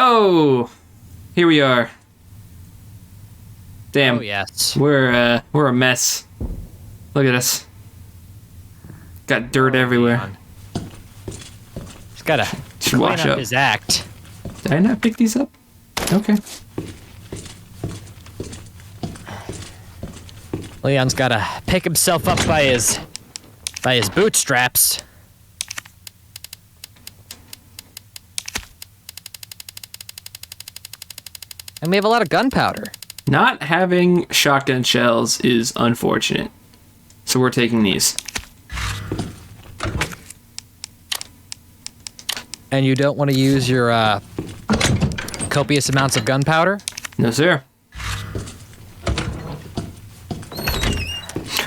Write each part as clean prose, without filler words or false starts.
Oh, here we are. Damn. Oh, yes. We're a mess. Look at us. Got dirt everywhere. Leon. He's gotta Should clean wash up up. his act. Did I not pick these up? Okay. Leon's gotta pick himself up by his bootstraps. And we have a lot of gunpowder. Not having shotgun shells is unfortunate. So we're taking these. And you don't want to use your copious amounts of gunpowder? No, sir.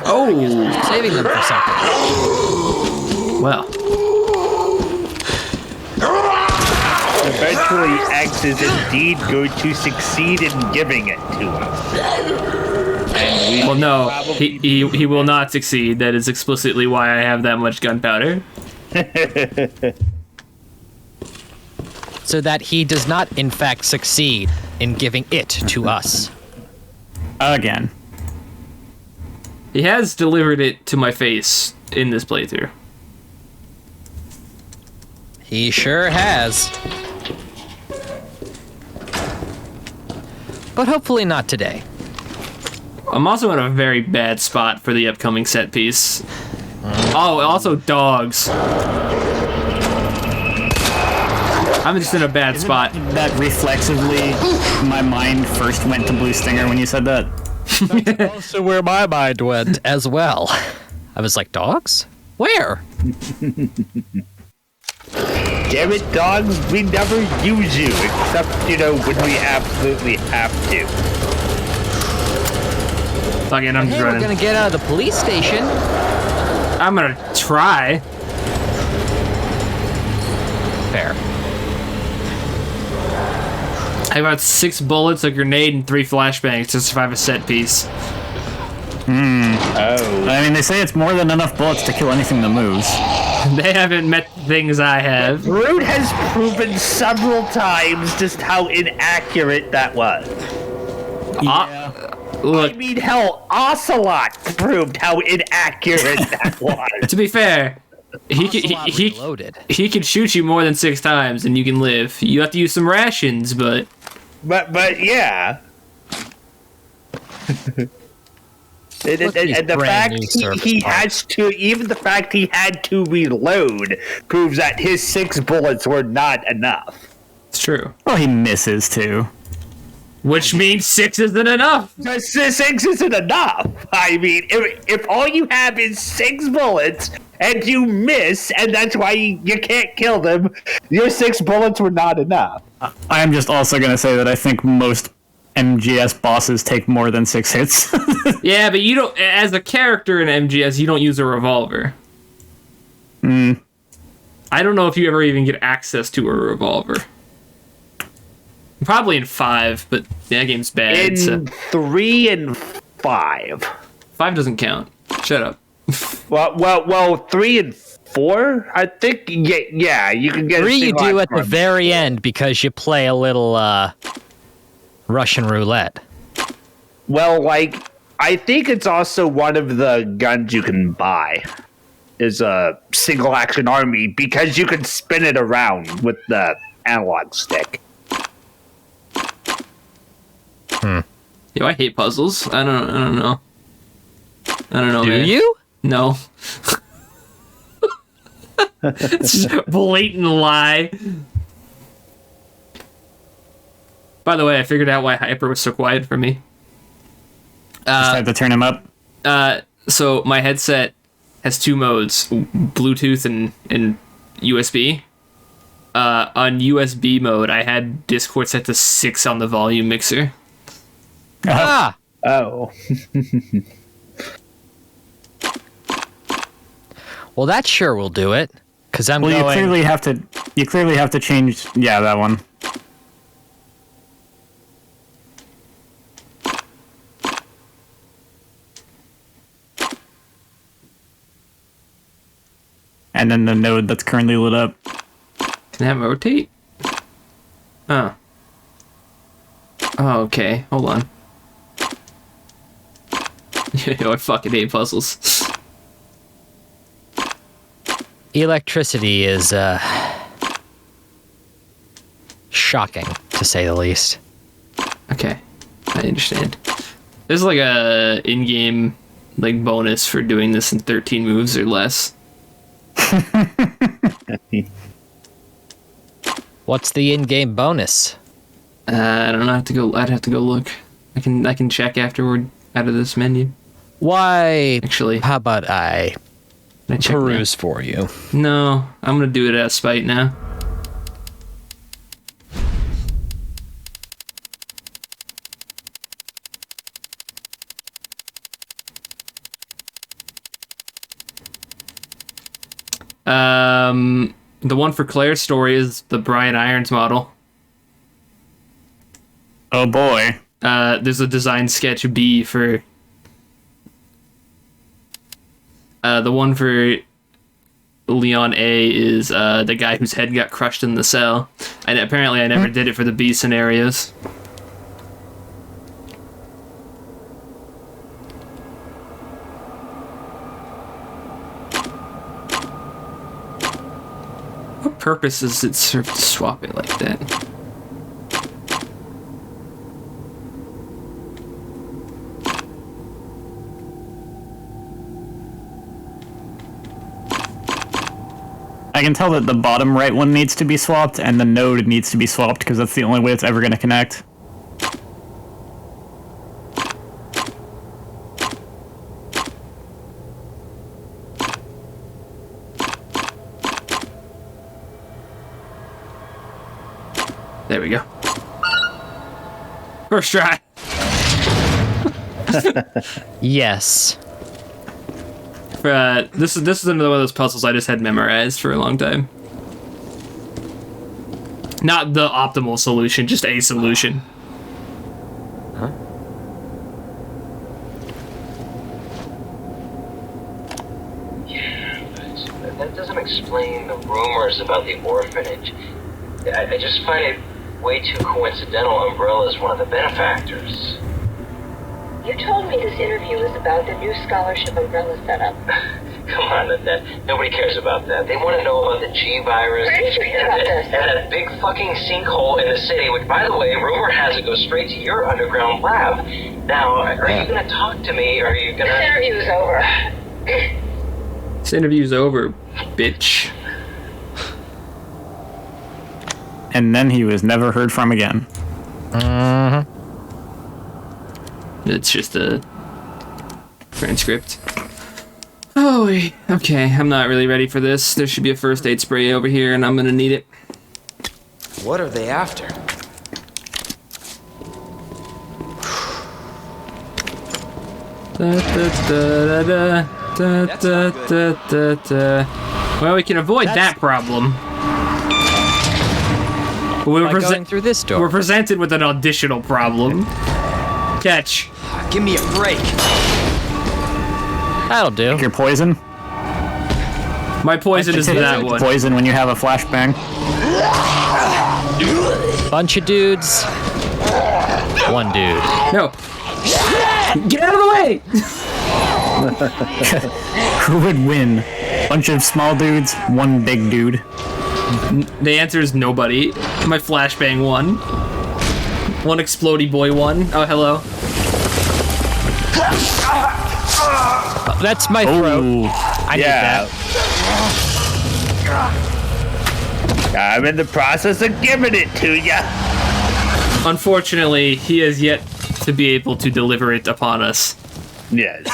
Oh! Saving them for something. Well. Eventually, X is indeed going to succeed in giving it to us. And Well, no. He will not succeed. That is explicitly why I have that much gunpowder. So that he does not, in fact, succeed in giving it to us. Again. He has delivered it to my face in this playthrough. He sure has. But hopefully not today. I'm also in a very bad spot for the upcoming set piece. Oh, also dogs. I'm just in a bad spot. That reflexively, my mind first went to Blue Stinger when you said that. That's also where my mind went as well. I was like, dogs? Where? damn it, dogs, we never use you, except, when we absolutely have to. Again, I'm just Hey, we're running. gonna get out of the police station. I'm gonna try. Fair. I got 6 bullets, a grenade, and 3 flashbangs to survive a set piece. Oh. I mean, they say it's more than enough bullets to kill anything that moves. They haven't met the things I have. Root has proven several times just how inaccurate that was. Look, I mean, hell, Ocelot proved how inaccurate that was. to be fair, Ocelot he reloaded. can shoot you more than 6 times and you can live. You have to use some rations, but But yeah. And Look at these the brand fact new service he parts. has to, even the fact he had to reload, proves that his 6 bullets were not enough. it's true. Well, he misses too. Which means 6 isn't enough. Just 6 isn't enough. I mean, if all you have is 6 bullets and you miss, and that's why you can't kill them, your 6 bullets were not enough. I am just also going to say that I think most MGS bosses take more than 6 hits. Yeah, but you don't. As a character in MGS, you don't use a revolver. I don't know if you ever even get access to a revolver. Probably in 5, but that game's bad. In So 3 and 5. 5 doesn't count. Shut up. Well, 3 and 4? I think, yeah, you can get 3 a you single do action at the rifle. very end because you play a little Russian roulette. Well, like, I think it's also one of the guns you can buy is a single action army because you can spin it around with the analog stick. Yo, I hate puzzles. I don't know. I don't know. Do man. you? No. It's just a blatant lie. By the way, I figured out why Hyper was so quiet for me. Just had to turn him up. So my headset has 2 modes, Bluetooth and USB. On USB mode, I had Discord set to 6 on the volume mixer. Ah! Oh. Well, that sure will do it. Because I'm Well, going... you clearly have to change, yeah, that one. And then the node that's currently lit up. Can I rotate? Oh, Oh, okay. Hold on. Yo, I fucking hate puzzles. Electricity is, shocking, to say the least. Okay, I understand. There's like a in-game like bonus for doing this in 13 moves or less. What's the in-game bonus? I don't know. I'd have to go look. I can check afterward out of this menu. Why? Actually, How about I can I check peruse for you? No, I'm gonna do it out of spite now. The one for Claire's story is the Brian Irons model. Oh boy. There's a design sketch B for the one for Leon A is the guy whose head got crushed in the cell. And apparently I never did it for the B scenarios. What purpose does it serve to swap it like that? I can tell that the bottom right one needs to be swapped, and the node needs to be swapped, because that's the only way it's ever going to connect. There we go. First try. Yes. This is another one of those puzzles I just had memorized for a long time. Not the optimal solution, just a solution. Huh? Yeah, but that doesn't explain the rumors about the orphanage. I just find it way too coincidental Umbrella is one of the benefactors. You told me this interview was about the new scholarship Umbrella setup. Come on, that nobody cares about that. They want to know about the G virus Where did you hear about this? and that big fucking sinkhole in the city, which, by the way, rumor has it goes straight to your underground lab. Now, are you going to talk to me, or are you going to... This interview's over. This interview's over, bitch. And then he was never heard from again. It's just a transcript. Oh, okay. I'm not really ready for this. There should be a first aid spray over here, and I'm gonna need it. What are they after? Well, we can avoid that problem. We're, By going through this door. we're presented with an additional problem. Catch. Give me a break. That'll do. Your poison? My poison is that one. Poison when you have a flashbang. Bunch of dudes. One dude. No. Get out of the way! Who would win? Bunch of small dudes, one big dude. The answer is nobody. My flashbang won. One explodey boy won. Oh, hello. That's my throat. Ooh. I need that. I'm in the process of giving it to ya. Unfortunately, he has yet to be able to deliver it upon us. Yes.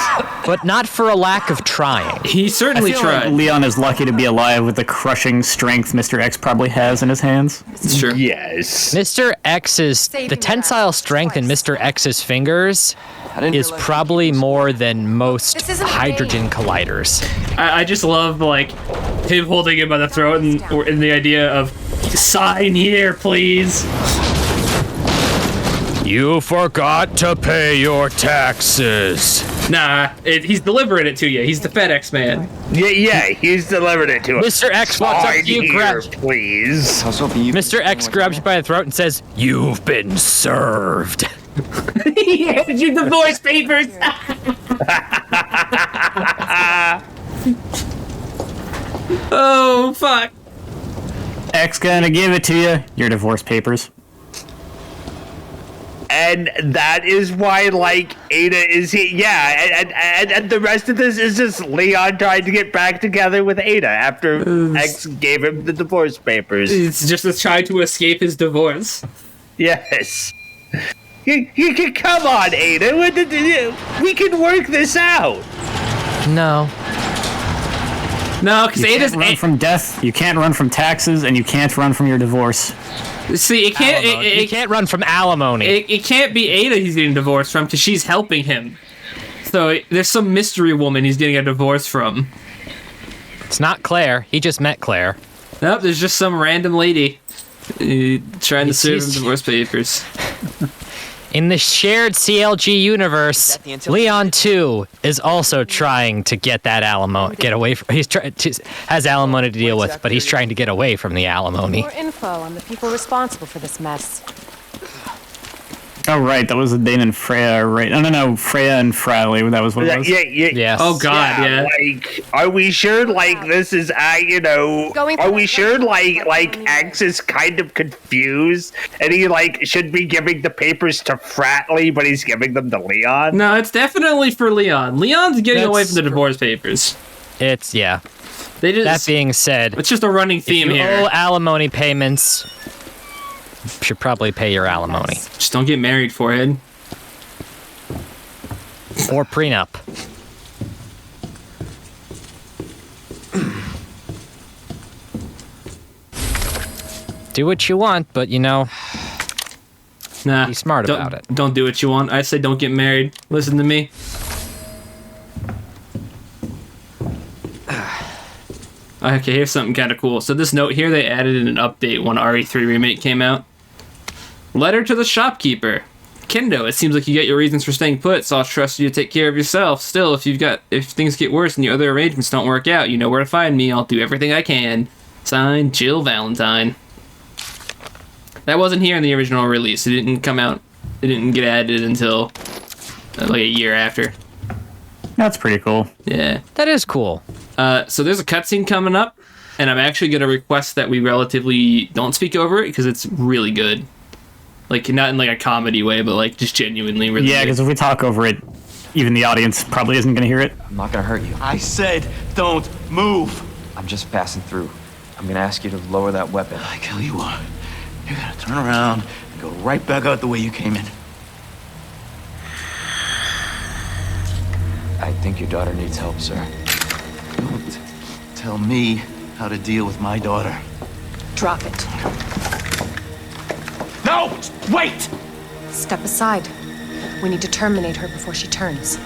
But not for a lack of trying. He I certainly feel tried. like Leon is lucky to be alive with the crushing strength Mr. X probably has in his hands. It's true. Yes. Mr. X's, the tensile strength in Mr. X's fingers is probably more than most hydrogen colliders. I just love, like, him holding him by the throat and the idea of, sign here, please. You forgot to pay your taxes. Nah, he's delivering it to you. He's the FedEx man. Yeah, he's delivered it to us. Mr. X walks up to you, grabs. Please. I was hoping you. Mr. X grabs you by the throat and says, "You've been served." He handed you divorce papers. Oh fuck. X gonna give it to you. Your divorce papers. And that is why, like, Ada is here. Yeah, and the rest of this is just Leon trying to get back together with Ada after X gave him the divorce papers. It's just a try to escape his divorce. Yes. You can come on, Ada. We can work this out. No. No, because You Ada's can't run from death. You can't run from taxes, and you can't run from your divorce. see. It can't. You can't run from alimony. It can't be Ada he's getting divorced from because she's helping him. So there's some mystery woman he's getting a divorce from. It's not Claire. He just met Claire. Nope, there's just some random lady trying to serve him divorce papers. In the shared CLG universe, Leon 2 is also trying to get that alimony, get away from. Has alimony to deal with, but he's trying to get away from the alimony. More info on the people responsible for this mess. Oh, right. That was Dane and Freya, right? No. Freya and Fraley. That was what it was? Yeah. Yes. Oh god, yeah. Like, are we sure, like, this is, are we sure, like, X is kind of confused, and he, like, should be giving the papers to Fratley, but he's giving them to Leon? No, it's definitely for Leon. Leon's getting away from the divorce papers. It's, yeah. They just, That being said, it's just a running theme if you here. owe alimony payments, you should probably pay your alimony. Just don't get married, forehead. Or prenup. Do what you want, but Nah. be smart don't, about it. Don't do what you want. I say don't get married. Listen to me. Okay, here's something kind of cool. So this note here, they added in an update when RE3 Remake came out. Letter to the shopkeeper. Kendo, it seems like you get your reasons for staying put, so I'll trust you to take care of yourself. Still, if things get worse and your other arrangements don't work out, you know where to find me. I'll do everything I can. Signed, Jill Valentine. That wasn't here in the original release. It didn't come out. It didn't get added until like a year after. That's pretty cool. Yeah. That is cool. So there's a cutscene coming up, and I'm actually going to request that we relatively don't speak over it because it's really good. Like, not in like a comedy way, but like just genuinely really Yeah, good. because if we talk over it, even the audience probably isn't going to hear it. I'm not gonna hurt you. I said, don't move. I'm just passing through. I'm gonna ask you to lower that weapon. I tell you what, you gotta turn around and go right back out the way you came in. I think your daughter needs help, sir. Don't tell me how to deal with my daughter. Drop it. No! Wait! Step aside. We need to terminate her before she turns.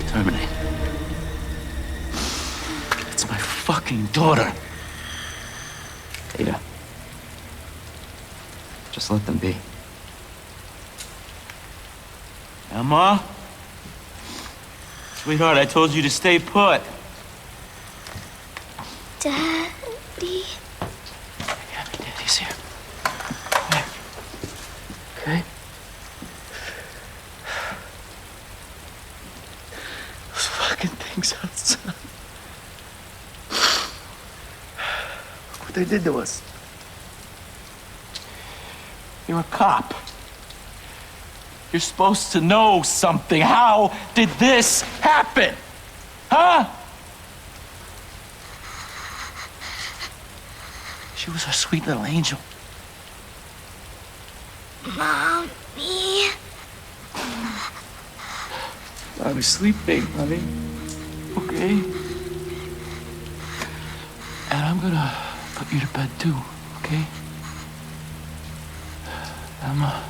Terminate. It's my fucking daughter. Ada. Just let them be. Emma? Sweetheart, I told you to stay put. Daddy. Yeah, Daddy's here. Okay. Those fucking things outside. Look what they did to us. You're a cop. You're supposed to know something. How did this happen? Huh? She was our sweet little angel. Mommy. I was sleeping, honey. Okay? And I'm gonna put you to bed too, okay? Emma.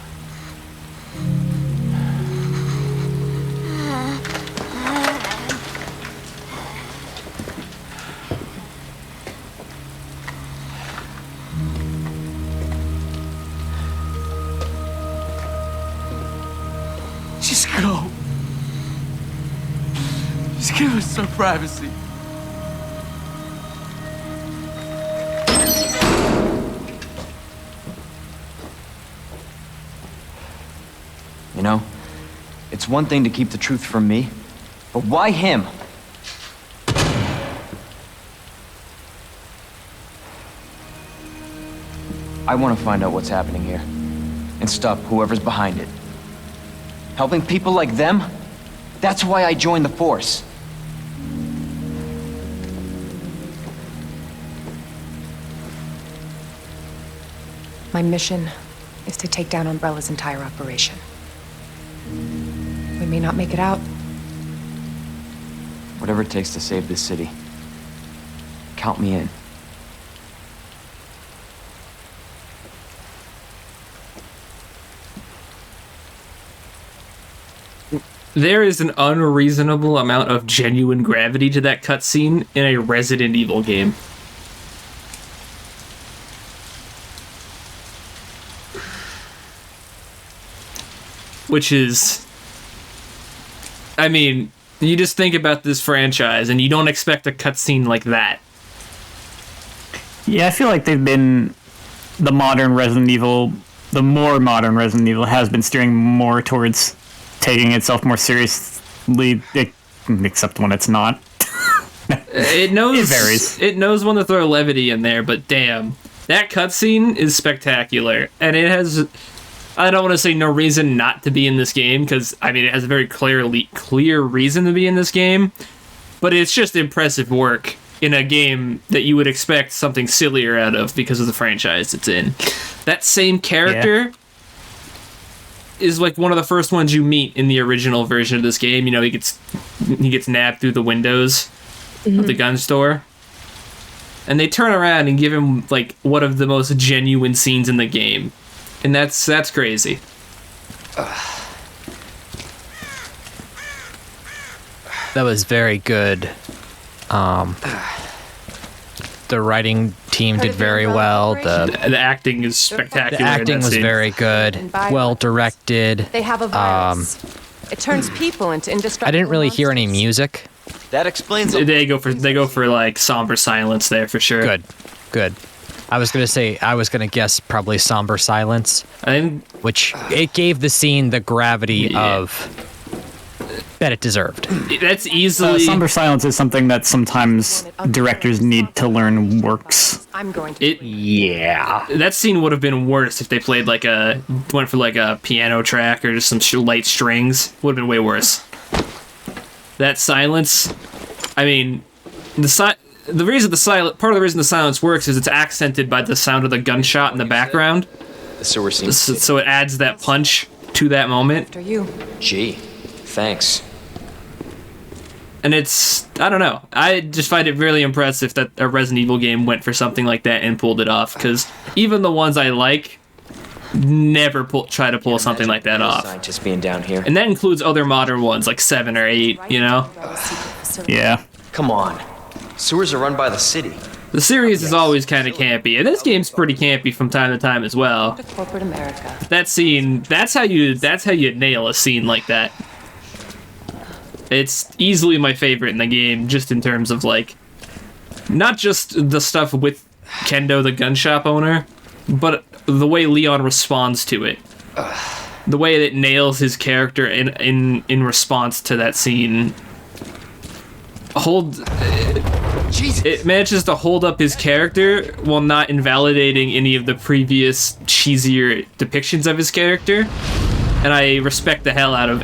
Just go. Just give us some privacy. You know, it's one thing to keep the truth from me, but why him? I want to find out what's happening here and stop whoever's behind it. Helping people like them? That's why I joined the force. My mission is to take down Umbrella's entire operation. We may not make it out. Whatever it takes to save this city. Count me in. There is an unreasonable amount of genuine gravity to that cutscene in a Resident Evil game. Which is... I mean, you just think about this franchise and you don't expect a cutscene like that. Yeah, I feel like they've been... The modern Resident Evil... The more modern Resident Evil has been steering more towards taking itself more seriously, except when it's not. It knows... It varies. It knows when to throw levity in there, but damn. That cutscene is spectacular. And it has... I don't want to say no reason not to be in this game, because, I mean, it has a very clear reason to be in this game, but it's just impressive work in a game that you would expect something sillier out of because of the franchise it's in. That same character is like one of the first ones you meet in the original version of this game. You know, he gets nabbed through the windows of the gun store. And they turn around and give him, like, one of the most genuine scenes in the game. And that's crazy. That was very good. The writing team did very well. The acting is spectacular. The acting was very good. Well directed. They have a virus. It turns people into indestructible I didn't really hear any music. That explains They go for like somber silence there for sure. Good. I was gonna guess probably somber silence, which it gave the scene the gravity of that it deserved. That's easily somber silence is something that sometimes directors need to learn works. I'm going to. Yeah. That scene would have been worse if they played went for like a piano track or just some light strings. Would have been way worse. That silence, I mean, part of the reason the silence works is it's accented by the sound of the gunshot in the background. The sewer seems so it adds that punch to that moment. After you. Gee, thanks. And it's, I don't know, I just find it really impressive that a Resident Evil game went for something like that and pulled it off, because even the ones I like never try to pull something like that off. Scientists being down here. And that includes other modern ones, like 7 or 8, you know? Yeah. Come on. Sewers are run by the city. The series is always kind of campy, and this game's pretty campy from time to time as well. Corporate America. That scene, that's how you nail a scene like that. It's easily my favorite in the game, just in terms of, like, not just the stuff with Kendo, the gun shop owner, but the way Leon responds to it. The way that it nails his character in response to that scene. It manages to hold up his character while not invalidating any of the previous cheesier depictions of his character. And I respect the hell out of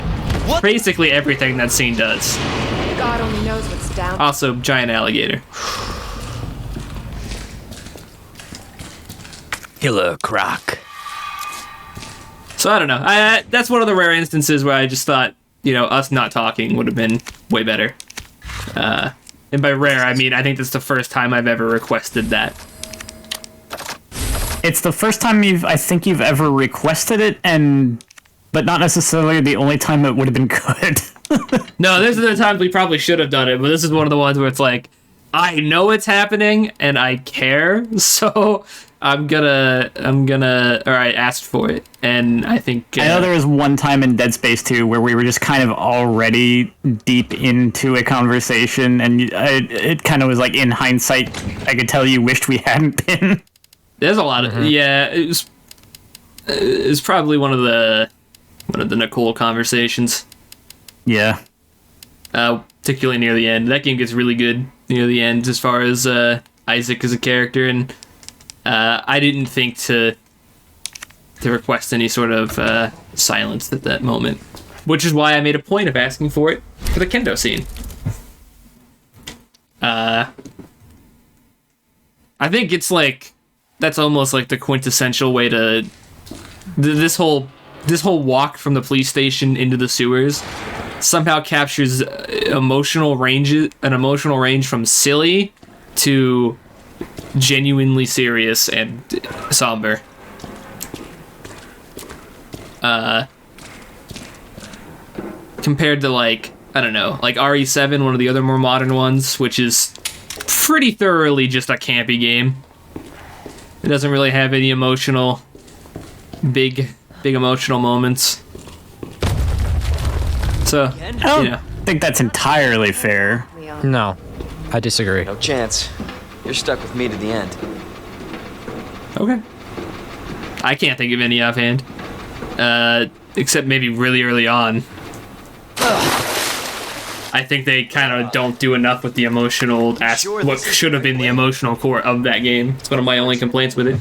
basically everything that scene does. God only knows what's down. Also, giant alligator. Killer Croc. So I don't know. That's one of the rare instances where I just thought, you know, us not talking would have been way better. And by rare, I mean I think that's the first time I've ever requested that. It's the first time I think you've ever requested it, but not necessarily the only time it would have been good. No, there's other times we probably should have done it, but this is one of the ones where it's like, I know it's happening and I care, so I'm gonna or I asked for it, and I think I know there was one time in Dead Space 2 where we were just kind of already deep into a conversation, and it kind of was like, in hindsight, I could tell you wished we hadn't been. There's a lot of it was probably one of the Nicole conversations. Yeah. Particularly near the end. That game gets really good near the end as far as Isaac as a character, and I didn't think to request any sort of silence at that moment, which is why I made a point of asking for it for the kendo scene. I think it's like that's almost like the quintessential way to this whole walk from the police station into the sewers somehow captures an emotional range from silly to genuinely serious and somber. Compared to, like, I don't know, like RE7, one of the other more modern ones, which is pretty thoroughly just a campy game. It doesn't really have any big emotional moments. So, I don't think that's entirely fair. No, I disagree. No chance. You're stuck with me to the end. Okay. I can't think of any offhand. Except maybe really early on. I think they kind of don't do enough with the emotional what should have been the emotional core of that game. It's one of my only complaints with it.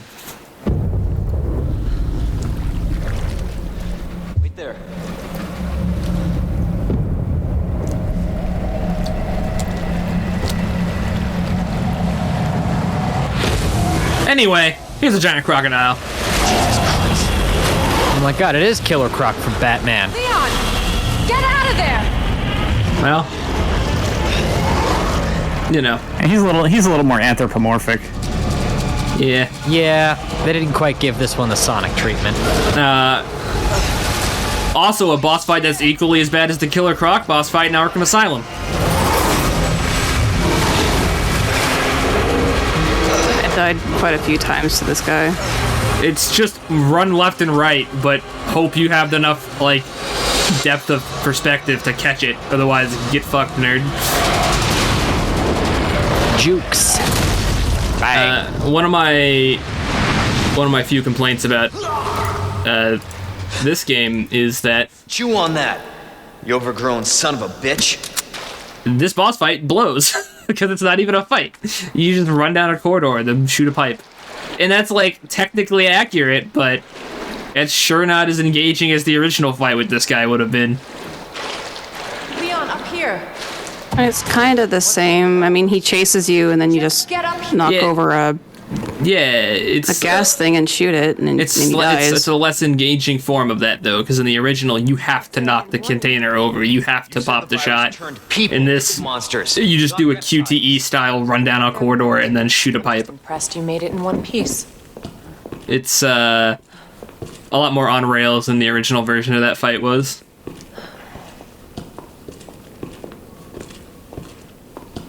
Wait there. Anyway, here's a giant crocodile. Oh my god, it is Killer Croc from Batman. Leon! Get out of there! Well, you know. And he's a little more anthropomorphic. Yeah. Yeah, they didn't quite give this one the Sonic treatment. Also, a boss fight that's equally as bad as the Killer Croc boss fight in Arkham Asylum. I died quite a few times to this guy. It's just run left and right, but hope you have enough, like, depth of perspective to catch it. Otherwise, get fucked, nerd. Jukes. One of my few complaints about this game is that Chew on that, you overgrown son of a bitch. this boss fight blows because it's not even a fight. You just run down a corridor and then shoot a pipe, and that's like technically accurate, but it's sure not as engaging as the original fight with this guy would have been. Leon, up here. It's kind of the same. I mean, he chases you, and then you just knock over a gas thing and shoot it, and he dies. It's a less engaging form of that, though, because in the original, you have to knock the container over. You have to pop the shot. In this, you just do a QTE style run down a corridor and then shoot a pipe. Impressed you made it in one piece. It's a lot more on rails than the original version of that fight was.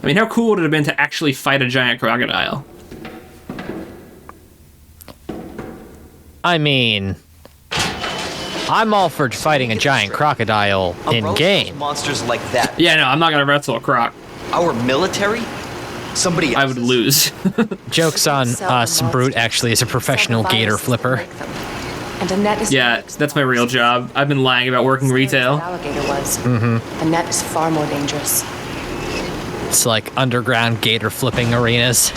I mean, how cool would it have been to actually fight a giant crocodile? I mean, I'm all for fighting a giant crocodile in game. Monsters like that. Yeah, no, I'm not gonna wrestle a croc. Our military? Somebody else. I would lose. Joke's on us. Brute actually is a professional gator flipper. And a net is that's my real job. I've been lying about working retail. Alligator was. The net is far more dangerous. It's like underground gator flipping arenas.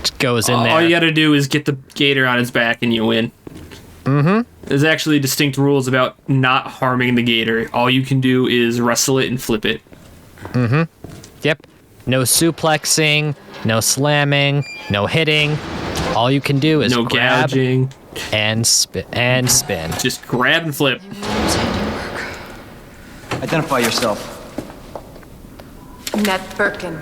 Just goes in there. All you gotta do is get the gator on its back and you win. There's actually distinct rules about not harming the gator. All you can do is wrestle it and flip it. Yep. No suplexing, no slamming, no hitting. All you can do is no grab gouging and spin. Just grab and flip. Identify yourself. Net Birkin.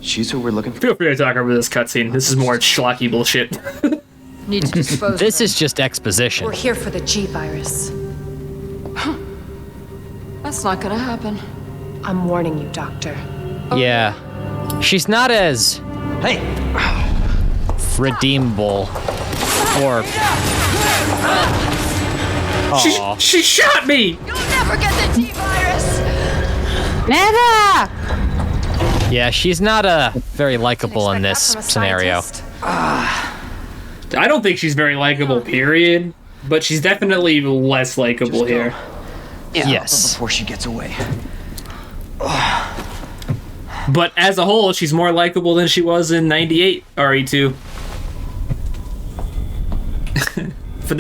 She's who we're looking for. Feel free to talk over this cutscene. This is more schlocky bullshit. Need to dispose This of is just exposition. We're here for the G virus. That's not gonna happen. I'm warning you, Doctor. Yeah. She's not as redeemable or She shot me! You'll never get the T-virus! Never! yeah, she's not very likable in this scenario. I don't think she's very likable, period. But she's definitely less likable here. Yeah. Yes. Before she gets away. But as a whole, she's more likable than she was in 98 RE2. But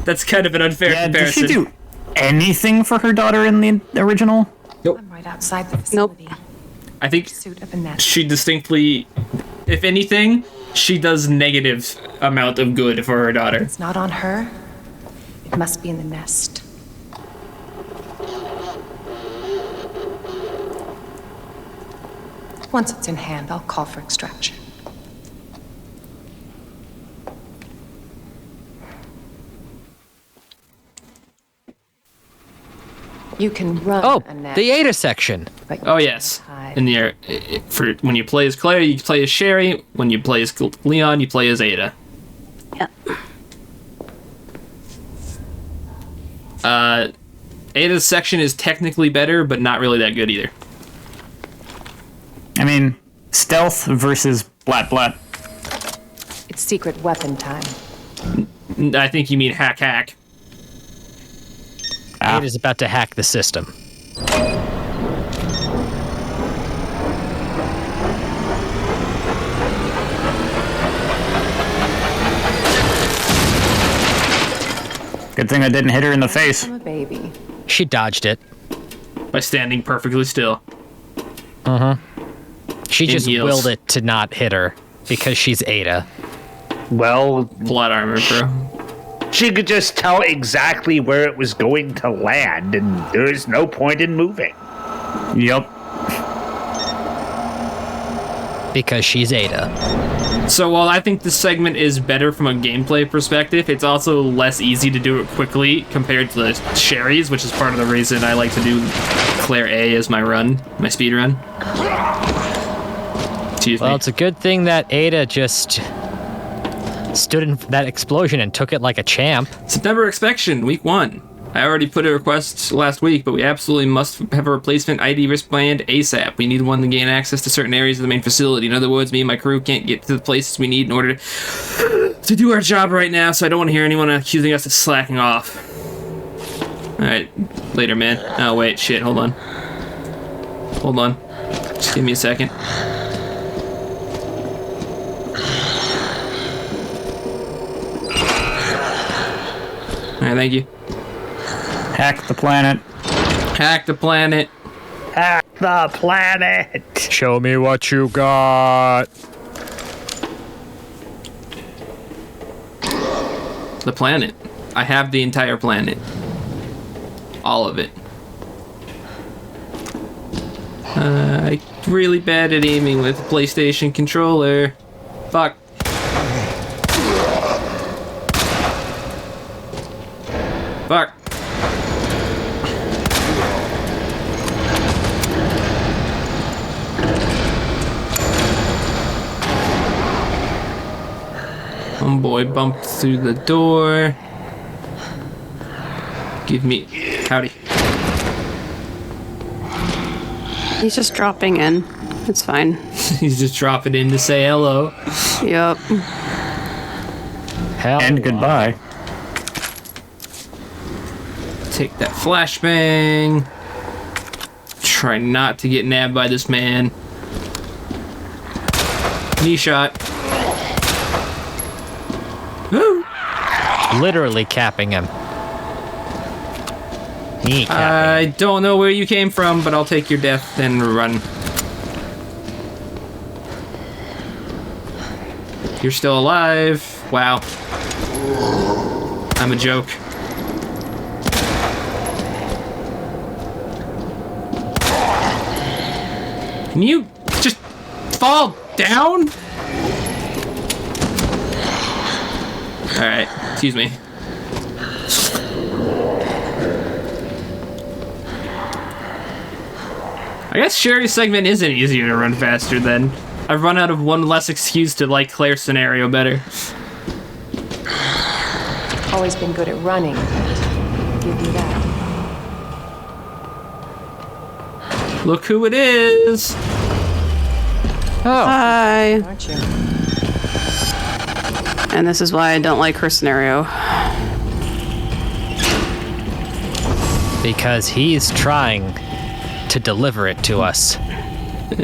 that's kind of an unfair comparison. Did she do anything for her daughter in the original? Nope. I'm right outside the facility. I think Suit of a net. she distinctly, if anything, she does negative amount of good for her daughter. It's not on her. It must be in the nest. Once it's in hand, I'll call for extraction. You can run a net. The Ada section. Oh yes, in the air. For when you play as Claire, you play as Sherry. When you play as Leon, you play as Ada. Yep. Ada's section is technically better, but not really that good either. I mean, stealth versus blat blat. It's secret weapon time. I think you mean hack. Ada's about to hack the system. Good thing I didn't hit her in the face. I'm a baby. She dodged it. By standing perfectly still. She In just heels. willed it to not hit her because she's Ada. Well, Plot armor, bro. she could just tell exactly where it was going to land, and there's no point in moving. Yep. Because she's Ada. So while I think this segment is better from a gameplay perspective, it's also less easy to do it quickly compared to the Sherry's, which is part of the reason I like to do Claire A as my speed run. Excuse me. Well, it's a good thing that Ada just stood in that explosion and took it like a champ. September Inspection, week 1. I already put a request last week, but we absolutely must have a replacement ID wristband ASAP. We need one to gain access to certain areas of the main facility. In other words, me and my crew can't get to the places we need in order to do our job right now, so I don't want to hear anyone accusing us of slacking off. Alright, later, man. Oh, wait, shit, hold on. Hold on. Just give me a second. Alright, thank you. Hack the planet. Hack the planet. Hack the planet. Show me what you got. The planet. I have the entire planet. All of it. I'm really bad at aiming with a PlayStation controller. Fuck. Fuck. Homeboy bumped through the door. Give me... Howdy. He's just dropping in. It's fine. He's just dropping in to say hello. Yep. Hell. And goodbye. Take that flashbang. Try not to get nabbed by this man. Knee shot. Woo! Literally capping him. Kneecapping. I don't know where you came from, but I'll take your death and run. You're still alive. Wow. I'm a joke. Can you just fall down? Alright, excuse me. I guess Sherry's segment isn't easier to run faster then. I've run out of one less excuse to like Claire's scenario better. Always been good at running. I'll give you that. Look who it is! Oh. Hi. Aren't you? And this is why I don't like her scenario. Because he's trying to deliver it to us. I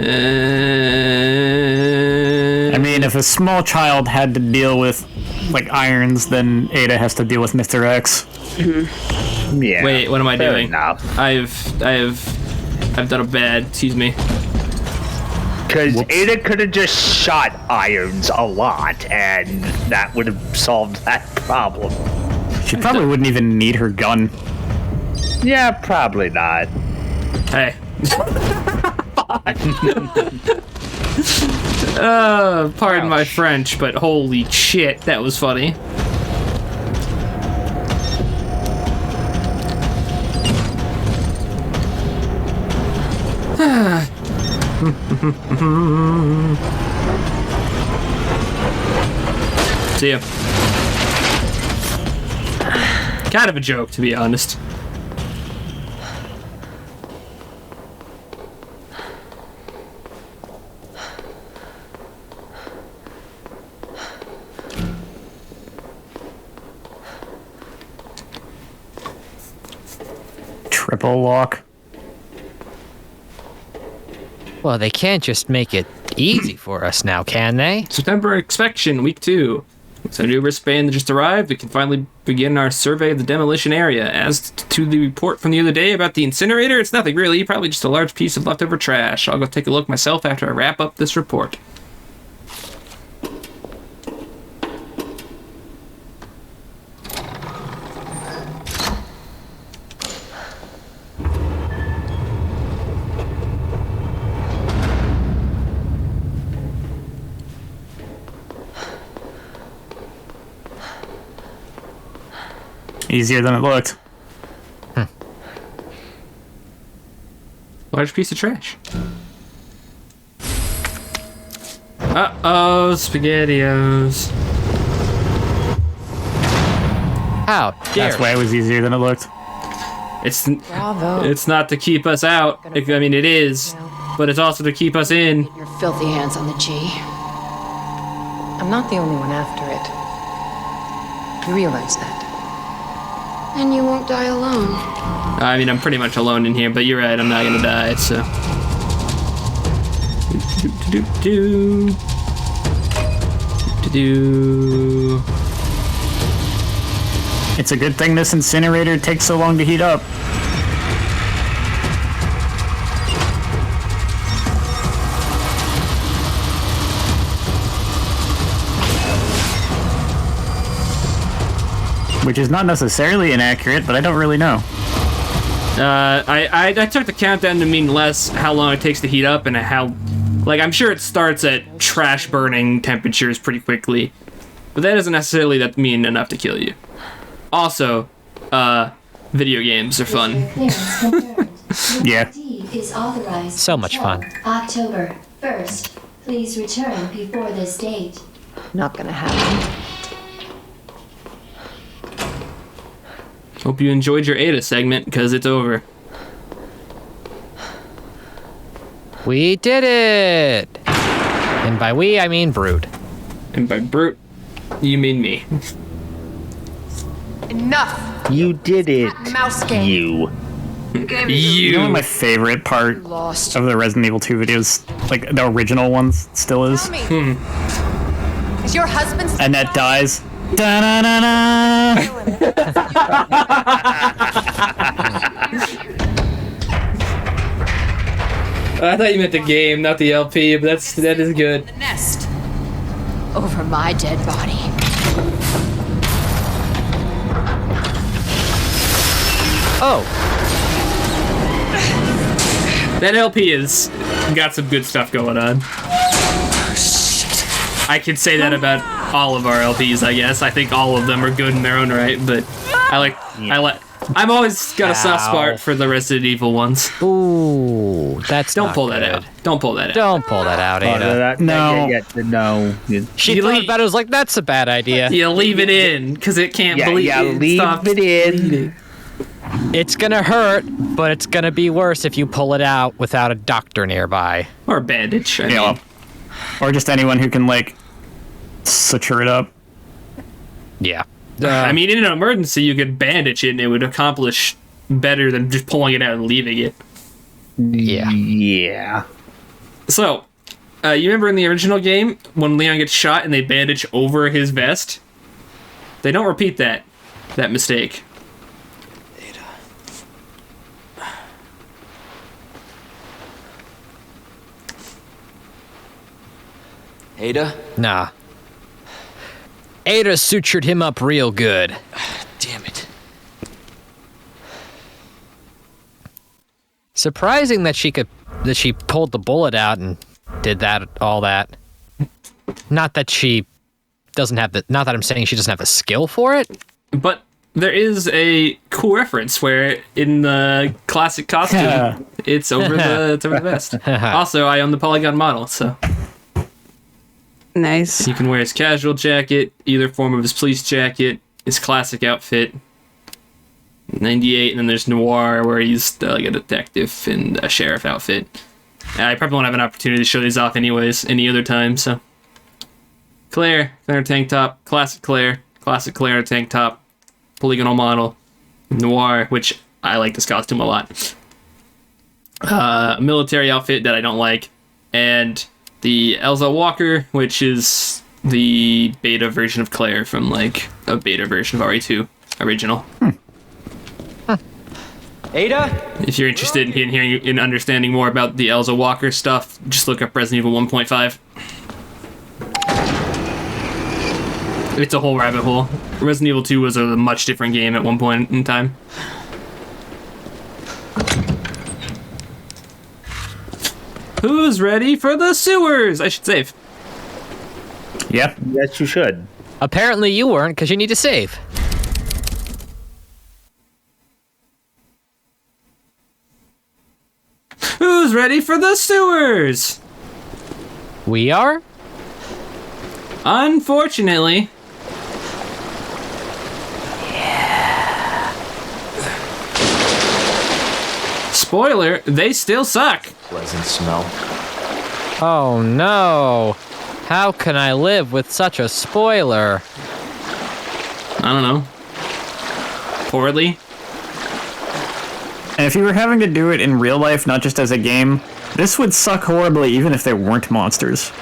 mean, if a small child had to deal with, like, irons, then Ada has to deal with Mr. X. Mm-hmm. Yeah. Wait, what am I doing? Enough. I've done a bad, excuse me. Because Ada could have just shot irons a lot, and that would have solved that problem. She probably wouldn't even need her gun. Yeah, probably not. Hey. Pardon my French, but holy shit, that was funny. See ya. Kind of a joke, to be honest. Triple lock. Well, they can't just make it easy for us now, can they? September inspection, week 2. So new wristband just arrived. We can finally begin our survey of the demolition area. As to the report from the other day about the incinerator, it's nothing really. Probably just a large piece of leftover trash. I'll go take a look myself after I wrap up this report. Easier than it looked. Large piece of trash. Uh-oh, SpaghettiOs. How dare That's why it was easier than it looked. Bravo. It's not to keep us out. I mean, it is. But it's also to keep us in. Your filthy hands on the G. I'm not the only one after it. You realize that? And you won't die alone. I mean, I'm pretty much alone in here, but you're right, I'm not gonna die, so. It's a good thing this incinerator takes so long to heat up. Which is not necessarily inaccurate, but I don't really know. I took the countdown to mean less how long it takes to heat up and how, like, I'm sure it starts at trash burning temperatures pretty quickly, but that doesn't necessarily mean enough to kill you. Also, video games are fun. Yeah. Is authorized. So much fun. October 1st. Please return before this date. Not gonna happen. Hope you enjoyed your Ada segment, because it's over. We did it! And by we, I mean Brood. And by brute, you mean me. Enough! You did it. Mouse game. You. You know what my favorite part of the Resident Evil 2 videos, like the original ones, still is? Is your husband? Annette dies. Da-na-na-na. I thought you meant the game, not the LP, but that is good. The nest. Over my dead body. Oh. That LP has got some good stuff going on. I can say that about all of our LPs, I guess. I think all of them are good in their own right, but I like I've always got a soft spot for the Resident Evil ones. Ooh, that's Don't not pull that good. out. Don't pull that out. Don't pull that out, Ada. No. She thought about it, was like, that's a bad idea. You leave it in, because it can't bleed. Yeah, leave it in. Bleeding. It's gonna hurt, but it's gonna be worse if you pull it out without a doctor nearby. Or a bandage. I mean. Or just anyone who can, like, suture it up. Yeah. I mean, in an emergency, you could bandage it and it would accomplish better than just pulling it out and leaving it. Yeah. Yeah. So, you remember in the original game, when Leon gets shot and they bandage over his vest? They don't repeat that mistake. Ada? Nah. Ada sutured him up real good. Damn it. Surprising that she pulled the bullet out and did all that. Not that she doesn't have not that I'm saying she doesn't have the skill for it. But there is a cool reference where in the classic costume, it's over the vest. Also, I own the Polygon model, so. Nice. You can wear his casual jacket, either form of his police jacket, his classic outfit. 98, and then there's Noir, where he's like a detective in a sheriff outfit. I probably won't have an opportunity to show these off anyways, any other time, so. Claire tank top, classic Claire tank top, polygonal model, Noir, which I like this costume a lot. Military outfit that I don't like, and the Elza Walker, which is the beta version of Claire from like a beta version of RE2 original. Ada? If you're interested in hearing and understanding more about the Elza Walker stuff, just look up Resident Evil 1.5. It's a whole rabbit hole. Resident Evil 2 was a much different game at one point in time. Who's ready for the sewers? I should save. Yep. Yes, you should. Apparently you weren't, because you need to save. Who's ready for the sewers? We are? Unfortunately. Spoiler, they still suck. Pleasant smell. Oh no. How can I live with such a spoiler? I don't know. Poorly. And if you were having to do it in real life, not just as a game, this would suck horribly even if there weren't monsters.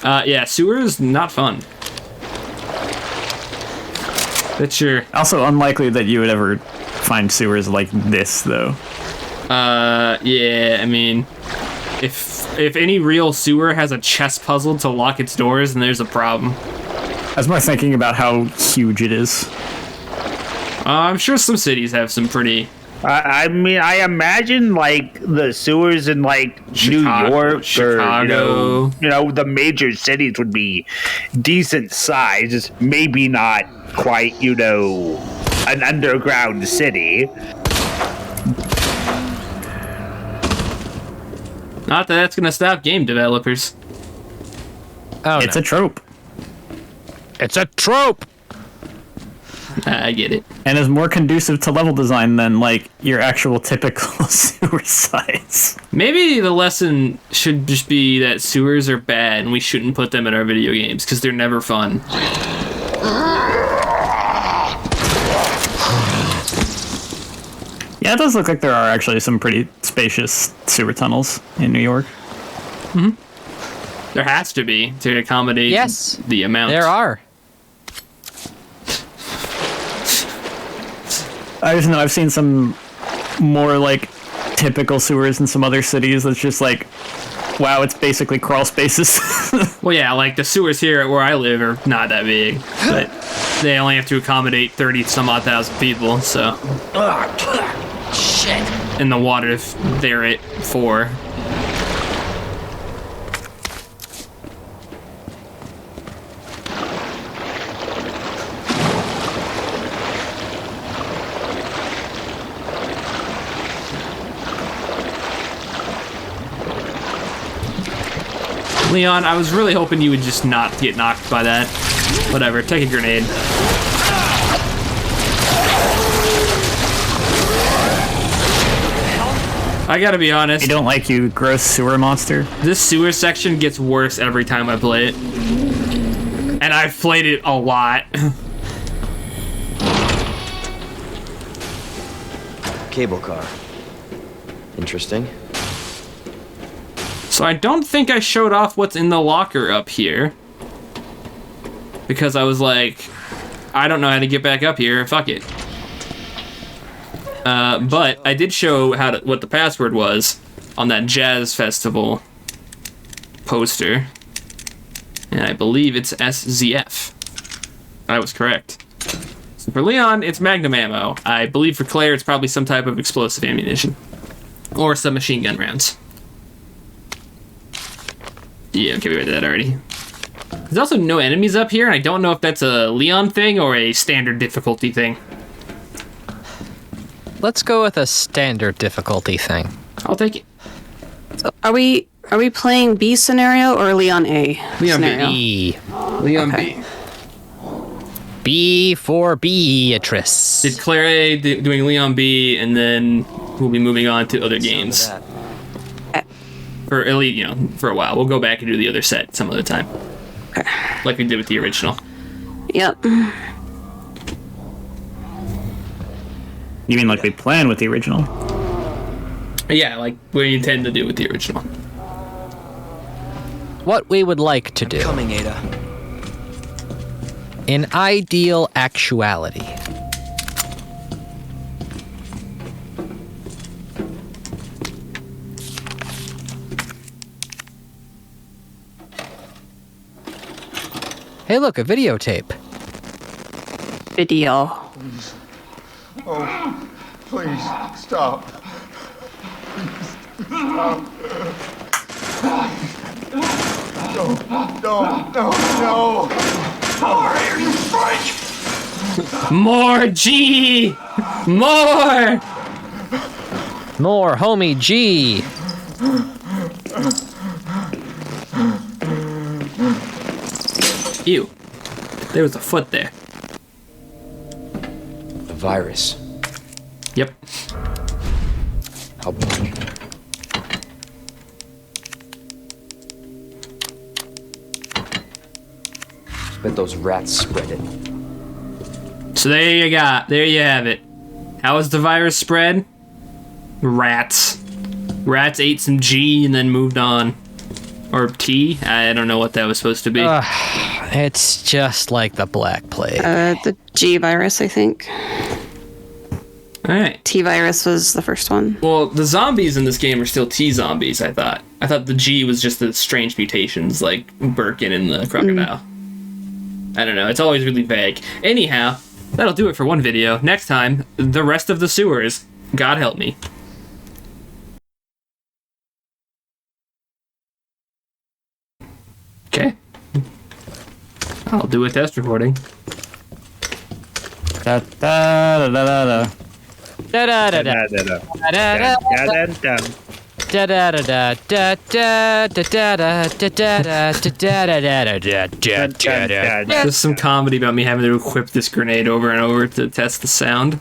Yeah, sewers, not fun. That's sure. Also unlikely that you would ever find sewers like this, though. Yeah, I mean, if any real sewer has a chess puzzle to lock its doors, then there's a problem. I was more thinking about how huge it is. I'm sure some cities have some pretty... I mean, I imagine, like, the sewers in, like, New York Chicago. Or, you know, the major cities would be decent size. Maybe not quite, you know, an underground city. Not that that's going to stop game developers. Oh, it's a trope. It's a trope! I get it. And is more conducive to level design than, like, your actual typical sewer size. Maybe the lesson should just be that sewers are bad and we shouldn't put them in our video games because they're never fun. Yeah, it does look like there are actually some pretty spacious sewer tunnels in New York. There has to be to accommodate the amount. There are. I just know I've seen some more, like, typical sewers in some other cities that's just like, wow, it's basically crawl spaces. Well, yeah, like the sewers here where I live are not that big, but they only have to accommodate 30-some-odd thousand people, so. Shit. And the water they're at 4. Leon, I was really hoping you would just not get knocked by that. Whatever, take a grenade. I gotta be honest. I don't like you, gross sewer monster. This sewer section gets worse every time I play it. And I've played it a lot. Cable car. Interesting. So I don't think I showed off what's in the locker up here. Because I was like, I don't know how to get back up here, fuck it. But I did show what the password was on that Jazz Festival poster. And I believe it's SZF. I was correct. So for Leon, it's Magnum ammo. I believe for Claire, it's probably some type of explosive ammunition. Or some machine gun rounds. Yeah, okay, we read that already. There's also no enemies up here, and I don't know if that's a Leon thing or a standard difficulty thing. Let's go with a standard difficulty thing. I'll take it. So are we playing B scenario or Leon A Leon scenario? B. Leon okay. B. B for Beatrice. Did Claire A doing Leon B, and then we'll be moving on to other games. For at least, you know, for a while. We'll go back and do the other set some other time. Okay. Like we did with the original. Yep. You mean like we planned with the original? Yeah, like we intend to do with the original. What we would like to do. Coming, Ada. In ideal actuality. Hey, look, a videotape. Video. Oh, please, stop. Stop. No. Sorry, are you French? More G! More! More homie G. Ew. There was a foot there. The virus. Yep. How much? Bet those rats spread it. So there you have it. How was the virus spread? Rats. Rats ate some G and then moved on. Or T? I don't know what that was supposed to be. It's just like the Black Plague. The G virus, I think. Alright. T virus was the first one. Well, the zombies in this game are still T zombies, I thought. I thought the G was just the strange mutations, like Birkin and the crocodile. I don't know, it's always really vague. Anyhow, that'll do it for one video. Next time, the rest of the sewers. God help me. Okay. I'll do a test recording. Da da da da da. Da da da da da da da da. There's some comedy about me having to equip this grenade over and over to test the sound.